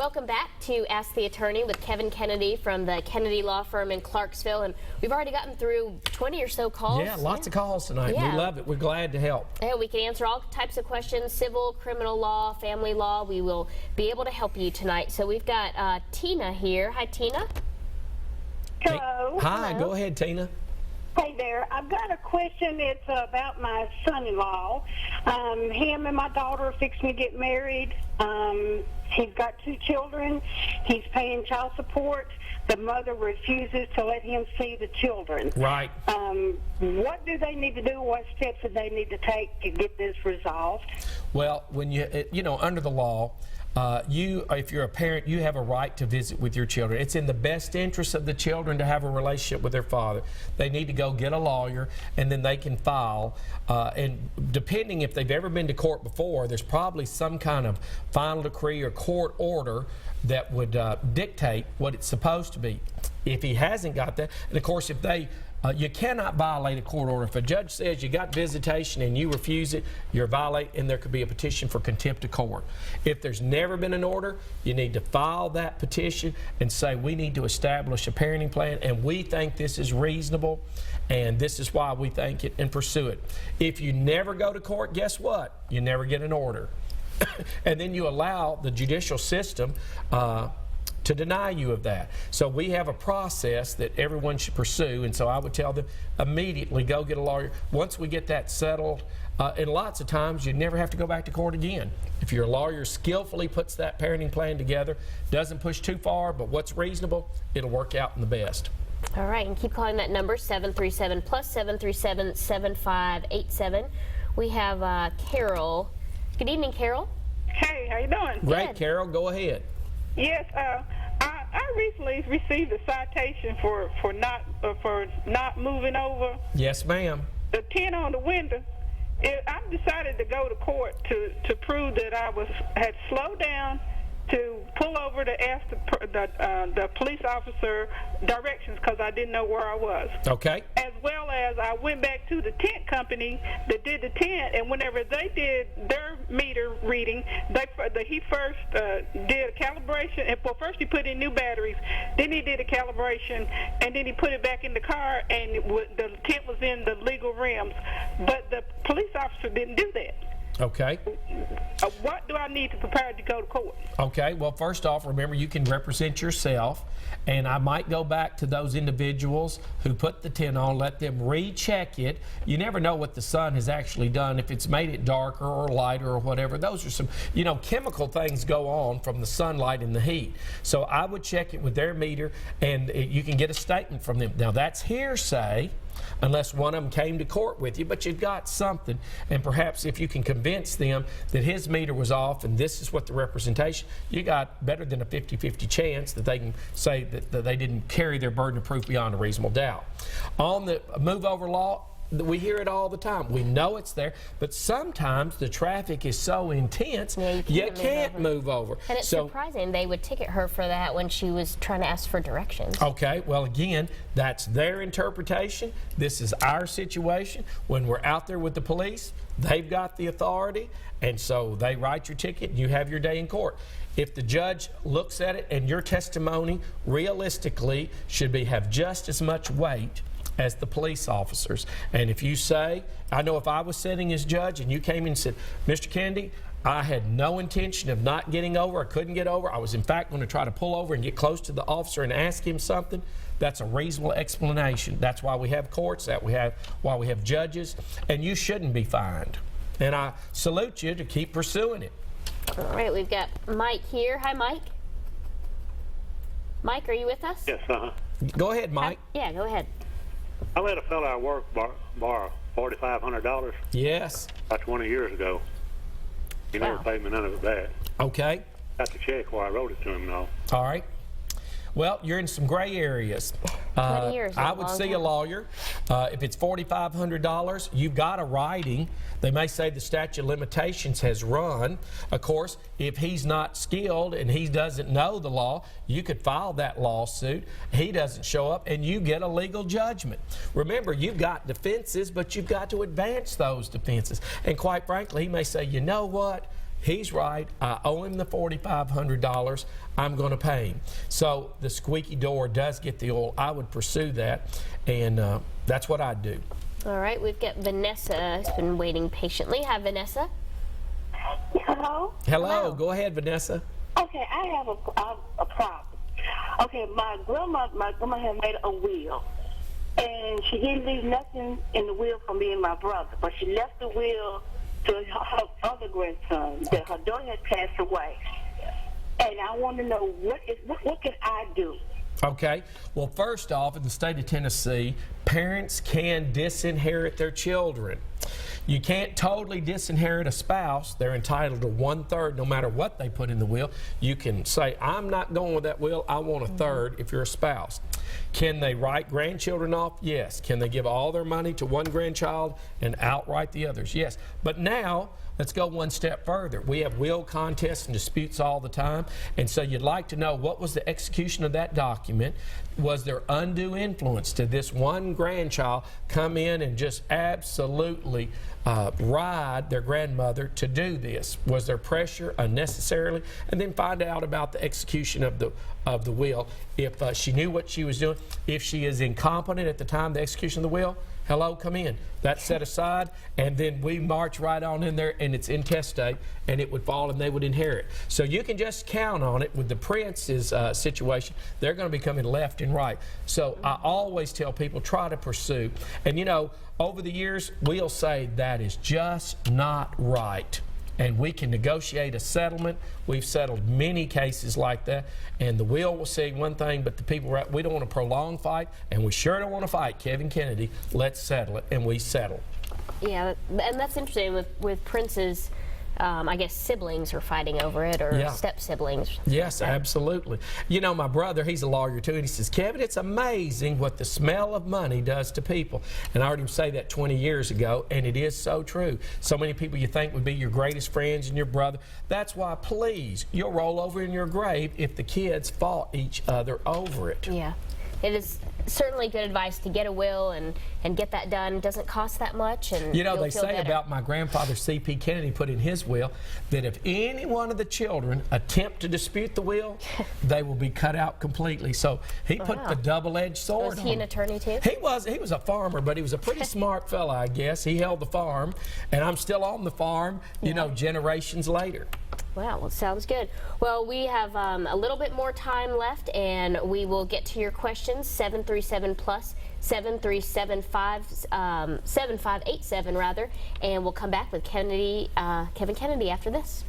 Welcome back to Ask the Attorney with Kevin Kennedy from the Kennedy Law Firm in Clarksville. And we've already gotten through 20 or so calls. Yeah, lots of calls tonight. Yeah. We love it. We're glad to help. Yeah, we can answer all types of questions, civil, criminal law, family law. We will be able to help you tonight. So we've got Tina here. Hi, Tina. Hello. Hi, Hello. go ahead, Tina. Hey there. I've got a question. It's about my son-in-law. Him and my daughter are fixing to get married. He's got 2 children. He's paying child support. The mother refuses to let him see the children. Right. What do they need to do? What steps do they need to take to get this resolved? Well, when you know, under the law, if you're a parent, you have a right to visit with your children. It's in the best interest of the children to have a relationship with their father. They need to go get a lawyer, and then they can file. And depending if they've ever been to court before, there's probably some kind of final decree or court order that would dictate what it's supposed to be. If he hasn't got that, and of course, if they you cannot violate a court order. If a judge says you got visitation and you refuse it, you're violating, and there could be a petition for contempt of court. If there's never been an order, you need to file that petition and say, we need to establish a parenting plan, and we think this is reasonable, and this is why we think it, and pursue it. If you never go to court, guess what? You never get an order. And then you allow the judicial system to deny you of that. So we have a process that everyone should pursue, and so I would tell them immediately go get a lawyer. Once we get that settled, and lots of times you never have to go back to court again. If your lawyer skillfully puts that parenting plan together, doesn't push too far, but what's reasonable, it'll work out in the best. All right, and keep calling that number, 737 plus 737 7587. We have Carol. Good evening, Carol. Hey, how you doing? Great, Good. Carol, go ahead. Yes, I recently received a citation for not moving over Yes, ma'am. the tint on the window. I decided to go to court to prove that I had slowed down to pull over to ask the police officer directions because I didn't know where I was. Okay. As well as I went back to the tent company that did the tent, and whenever they did their meter reading, he first did a calibration. And well, first he put in new batteries, then he did a calibration, and then he put it back in the car, and the tent was in the legal rims. But the police officer didn't do that. Okay. What do I need to prepare to go to court? Okay, well, first off, remember you can represent yourself, and I might go back to those individuals who put the tint on, let them recheck it. You never know what the sun has actually done, if it's made it darker or lighter or whatever. Those are some, chemical things go on from the sunlight and the heat. So I would check it with their meter, and you can get a statement from them. Now, that's hearsay, unless one of them came to court with you, but you've got something, and perhaps if you can convince them that his meter was off and this is what the representation, you got better than a 50-50 chance that they can say that they didn't carry their burden of proof beyond a reasonable doubt. On the move over law, we hear it all the time. We know it's there, but sometimes the traffic is so intense, you can't move over. And it's surprising they would ticket her for that when she was trying to ask for directions. Okay, well, again, that's their interpretation. This is our situation. When we're out there with the police, they've got the authority, and so they write your ticket and you have your day in court. If the judge looks at it and your testimony realistically should have just as much weight as the police officers. And if you say, I know if I was sitting as judge and you came in and said, Mr. Kennedy, I had no intention of not getting over, I couldn't get over, I was in fact going to try to pull over and get close to the officer and ask him something, that's a reasonable explanation. That's why we have courts, why we have judges, and you shouldn't be fined. And I salute you to keep pursuing it. All right, we've got Mike here. Hi, Mike. Mike, are you with us? Yes, Go ahead, Mike. Yeah, go ahead. I let a fellow at work borrow $4,500 Yes. about 20 years ago. He never Wow. paid me none of it back. Okay. Got the check where I wrote it to him, though. All right. Well, you're in some gray areas. 20 years. I would see a lawyer. If it's $4,500, you've got a writing. They may say the statute of limitations has run. Of course, if he's not skilled and he doesn't know the law, you could file that lawsuit. He doesn't show up, and you get a legal judgment. Remember, you've got defenses, but you've got to advance those defenses. And quite frankly, he may say, you know what? he's right. I owe him the $4,500. I'm going to pay him. So the squeaky door does get the oil. I would pursue that, and that's what I'd do. All right, we've got Vanessa has been waiting patiently. Hi, Vanessa. Hello? Hello. Go ahead, Vanessa. Okay, I have a problem. Okay, my grandma had made a will, and she didn't leave nothing in the will for me and my brother, but she left the will to her other grandson. That her daughter had passed away, and I want to know what can I do? Okay. Well, first off, in the state of Tennessee, parents can disinherit their children. You can't totally disinherit a spouse. They're entitled to 1/3 no matter what they put in the will. You can say, I'm not going with that will. I want 1/3 if you're a spouse. Can they write grandchildren off? Yes. Can they give all their money to one grandchild and outright the others? Yes. But now, let's go one step further. We have will contests and disputes all the time, and so you'd like to know, what was the execution of that document? Was there undue influence? Did this one grandchild come in and just absolutely ride their grandmother to do this? Was there pressure unnecessarily? And then find out about the execution of the will. If she knew what she was doing, if she is incompetent at the time of the execution of the will, hello, come in. That's set aside, and then we march right on in there, and it's intestate, and it would fall, and they would inherit. So you can just count on it with the Prince's situation. They're going to be coming left and right. So I always tell people, try to pursue. And you know, over the years, we'll say that is just not right. And we can negotiate a settlement. We've settled many cases like that. And the will say one thing, but the people, we don't want a prolonged fight, and we sure don't want to fight Kevin Kennedy. Let's settle it, and we settle. Yeah, and that's interesting with Prince's, I guess, siblings are fighting over it, or step-siblings. Yes, absolutely. You know, my brother, he's a lawyer too, and he says, Kevin, it's amazing what the smell of money does to people. And I heard him say that 20 years ago, and it is so true. So many people you think would be your greatest friends and your brother. That's why, please, you'll roll over in your grave if the kids fought each other over it. Yeah. It is certainly good advice to get a will and get that done. It doesn't cost that much, and you know, they say better. about my grandfather, C.P. Kennedy, put in his will that if any one of the children attempt to dispute the will, they will be cut out completely. So he put the double-edged sword on. Was he an attorney too? He was a farmer, but he was a pretty smart fella, I guess. He held the farm, and I'm still on the farm, you know, generations later. Wow, well, sounds good. Well, we have a little bit more time left, and we will get to your questions. 737 plus 7587 rather, and we'll come back with Kevin Kennedy after this.